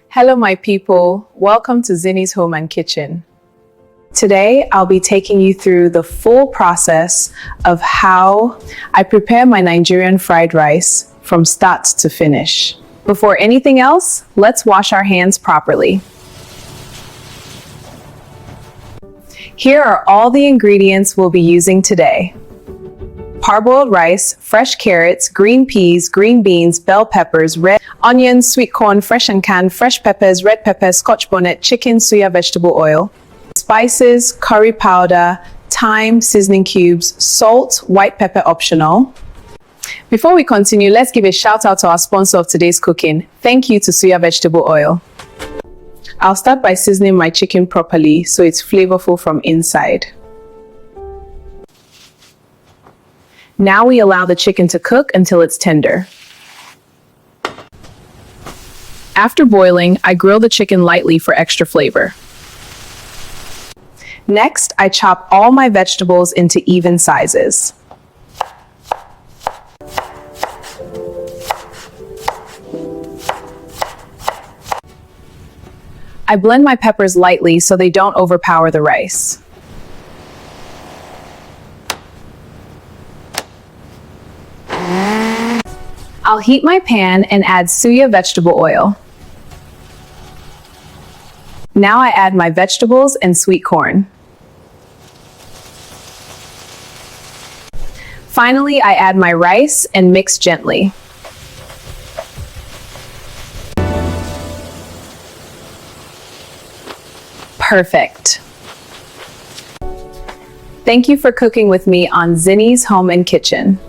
Hello, my people. Welcome to Zinny's Home and Kitchen. Today, I'll be taking you through the full process of how I prepare my Nigerian fried rice from start to finish. Before anything else, let's wash our hands properly. Here are all the ingredients we'll be using today. Parboiled rice, fresh carrots, green peas, green beans, bell peppers, red onions, sweet corn, fresh and canned, fresh peppers, red peppers, scotch bonnet, chicken, Suya vegetable oil, spices, curry powder, thyme, seasoning cubes, salt, white pepper optional. Before we continue, let's give a shout out to our sponsor of today's cooking. Thank you to Suya Vegetable Oil. I'll start by seasoning my chicken properly so it's flavorful from inside. Now we allow the chicken to cook until it's tender. After boiling, I grill the chicken lightly for extra flavor. Next, I chop all my vegetables into even sizes. I blend my peppers lightly so they don't overpower the rice. I'll heat my pan and add Suya vegetable oil. Now I add my vegetables and sweet corn. Finally, I add my rice and mix gently. Perfect. Thank you for cooking with me on Zinny's Home and Kitchen.